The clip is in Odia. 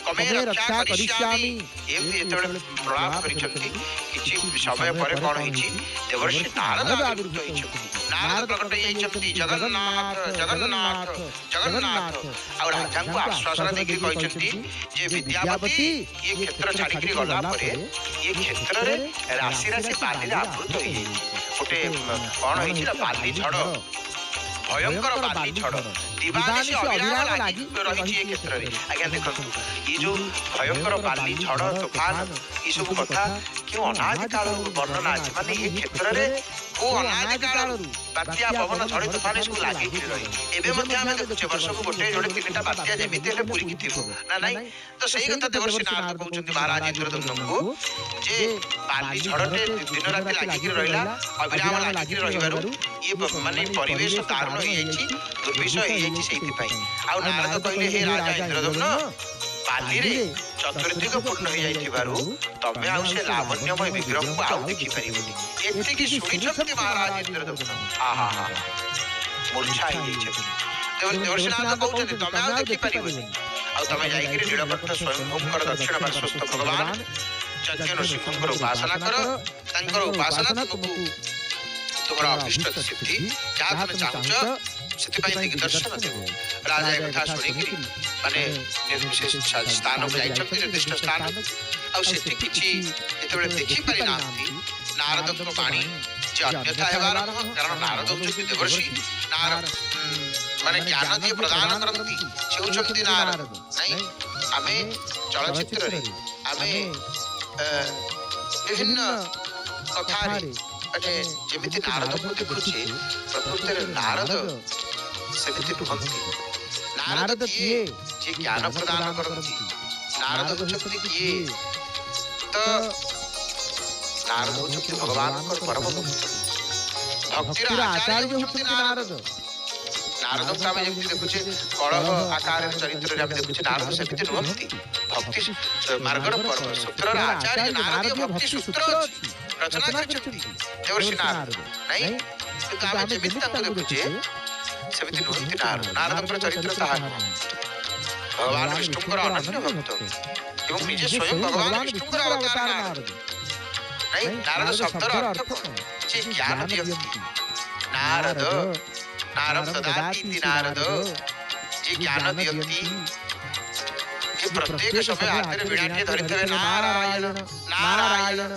ତମେ ରକ୍ଷା କରିଷ୍ୟାମି ଏମିତି ଯେତେବେଳେ ପ୍ରଳାପ କରିଛନ୍ତି କିଛି ସମୟ ପରେ କଣ ହେଇଛି ଦେବର୍ଷି ନାରଦ ଆବିର୍ଭୂତ ହେଇଛନ୍ତି। ନାରଦ ପ୍ରକଟ ହେଇଛନ୍ତି ଜଗନ୍ନାଥ ଜଗନ୍ନାଥ ଜଗନ୍ନାଥ ଆଉ ରାଜାଙ୍କୁ ଆଶ୍ୱାସନା ଦେଇକି କହିଛନ୍ତି ଯେ ବିଦ୍ୟାପତି ଇଏ କ୍ଷେତ୍ର ଛାଡିକିରି ଗଲା ପରେ ଇଏ କ୍ଷେତ୍ରରେ ରାଶି ରାଶି ବାଲିରେ ଆବୃତ ହେଇଯାଇଛି। ଗୋଟେ କଣ ହେଇଛି ନା ବାଲି ଝଡ଼, ଭୟଙ୍କର ବାଲି ଝଡ଼ ଦିବାନିଶି ଅବିରାମ ଲାଗି ରହିଛି ଏ କ୍ଷେତ୍ରରେ। ଆଜ୍ଞା ଦେଖନ୍ତୁ ଏ ଯୋଉ ଭୟଙ୍କର ବାଲି ଝଡ଼ ତୋଫାନ ଏସବୁ କଥା କେଉଁ ଅନାଦି କାଳରୁ ବର୍ଣ୍ଣନା ଅଛି। ମାନେ ଏ କ୍ଷେତ୍ରରେ କୋଉ ଅନାଦି କାଳରୁ ବାତ୍ୟା ପବନ ଝଡ଼ ତୋଫାନ ସବୁ ଲାଗିକିରି ରହି ଏବେ ମଧ୍ୟ ଆମେ ଦେଖୁଛେ ବର୍ଷକୁ ଗୋଟେ ଯୋଡ଼େ ତିନିଟା ବାତ୍ୟା ଯେମିତି ହେଲେ ପୂରିକି ଥିବ ନା ନାଇଁ। ତ ସେଇ କଥା ଦେବର୍ଷି ନାରଦ କହୁଛନ୍ତି ମହାରାଜ ଇନ୍ଦ୍ରଦମ୍ନଙ୍କୁ ଯେ ବାଲି ଝଡ଼ଟେ ଦିନ ରାତି ଲାଗିକିରି ରହିଲା, ଅବିରାମ ଲାଗିକିରି ରହିବାରୁ ଇଏ ମାନେ ପରିବେଶ ଦାରୁଣ ହେଇଯାଇଛି, ଦୁର୍ବିଷହ ହେଇଯାଇଛି ସେଇଥିପାଇଁ। ଆଉ ନାରଦ କହିଲେ ହେ ରାଜା ଇନ୍ଦ୍ରଦମ୍ନ ବାଲିରେ ଚତୁର୍ଦିଗ ପୂର୍ଣ୍ଣ ହେଇଯାଇଥିବାରୁ ତମେ ଆଉ ସେ ଲାବଣ୍ୟମୟ ବିଗ୍ରହକୁ ଆଉ ଦେଖିପାରିବନି। ଏତିକି ଶୁଣିଛନ୍ତି ମହାରାଜ ଇନ୍ଦ୍ରଦମ୍ନ ଆହା ହା ମୂର୍ଚ୍ଛା ହେଇଯାଇଛନ୍ତି। ଦେବର୍ଷି ନାରଦ କହୁଛନ୍ତି ତମେ ଆଉ ଦେଖିପାରିବନି, ଆଉ ତମେ ଯାଇକିରି ନୀଳକଣ୍ଠ ସ୍ୱୟଂଭୂଙ୍କର ଦକ୍ଷିଣ ପାର୍ଶ୍ୱସ୍ଥ ଭଗବାନ ଯଜ୍ଞ ନୃସିଂହଙ୍କର ଉପାସନା କର। ତାଙ୍କର ଉପାସନା ତୁମକୁ ତୁମର ଅଭିଷ୍ଟ ସିଦ୍ଧି ଯାହା ତମେ ଚାହୁଁଛ ସେଥିପାଇଁ ଦିଗଦର୍ଶନ ଦେବ। ରାଜା ଏ କଥା ଶୁଣିକିରି ମାନେ ସ୍ଥାନକୁ ଯାଇଛନ୍ତି ନିର୍ଦ୍ଦିଷ୍ଟ ସ୍ଥାନ, ଆଉ ସେଠି କିଛି ଯେତେବେଳେ ଦେଖିପାରି ନାହାନ୍ତି ନାରଦଙ୍କ ବାଣୀ ଯେ ଅନ୍ୟଥା ହେବାର ନୁହଁ, କାରଣ ନାରଦ ହଉଛନ୍ତି ଦେବର୍ଷି, ମାନେ ଜ୍ଞାନ ଯିଏ ପ୍ରଦାନ କରନ୍ତି ସେ ହଉଛନ୍ତି ନାରଦ। ନାଇଁ ଆମେ ଚଳଚ୍ଚିତ୍ରରେ ଆମେ ବିଭିନ୍ନ କଥାରେ ମାନେ ଯେମିତି ନାରଦଙ୍କୁ ଦେଖୁଛେ ପ୍ରକୃତରେ ନାରଦ ସେମିତି ନୁହନ୍ତି। ନାରଦ କିଏ? ଯିଏ ଜ୍ଞାନ ପ୍ରଦାନ କରନ୍ତି। ନାରଦ ହଉଛନ୍ତି କିଏ? ତ ନାରଦ ହଉଛନ୍ତି ଭଗବାନଙ୍କର ପରମ ଭକ୍ତ, ଭକ୍ତିର ଆଚାର୍ଯ୍ୟ ହଉଛନ୍ତି ନାରଦ। ନାରଦଙ୍କୁ ଆମେ ଯେମିତି ଦେଖୁଛେ କଳହ ଆକାରରେ ଚରିତ୍ରରେ ଆମେ ଦେଖୁଛେ, ନାରଦ ସେମିତି ନୁହନ୍ତି। ଭକ୍ତି ମାର୍ଗର ସୂତ୍ରର ଆଚାର୍ଯ୍ୟ ନାରଦୀୟ ଭକ୍ତି ସୂତ୍ର ଅଛି, ରଚନା କରିଛନ୍ତି ଦେବର୍ଷି ନାରଦ। ନାଇଁ କିନ୍ତୁ ଆମେ ଯେମିତି ତାଙ୍କୁ ଦେଖୁଛେ ସେମିତି ନୁହନ୍ତି ନାରଦ। ନାରଦଙ୍କର ଚରିତ୍ର ତାହା ନୁହଁ। ଭଗବାନ ବିଷ୍ଣୁଙ୍କର ଅନନ୍ୟ ଭକ୍ତ ଏବଂ ନିଜେ ସ୍ୱୟଂ ଭଗବାନ ବିଷ୍ଣୁଙ୍କର ଅବତାର ନାରଦ। ନାଇଁ ନାରଦ ଶବ୍ଦର ଅର୍ଥ କଣ? ଯେ ଜ୍ଞାନ ଦିଅନ୍ତି। ନାରଦ ନାରଦ ଦଦାତି ନାରଦ, ଯେ ଜ୍ଞାନ ଦିଅନ୍ତି, ଯେ ପ୍ରତ୍ୟେକ ସମୟ ହାତରେ ବୀଣାଟିଏ ଧରିଥିବେ ନାରାୟଣ ନାରାୟଣ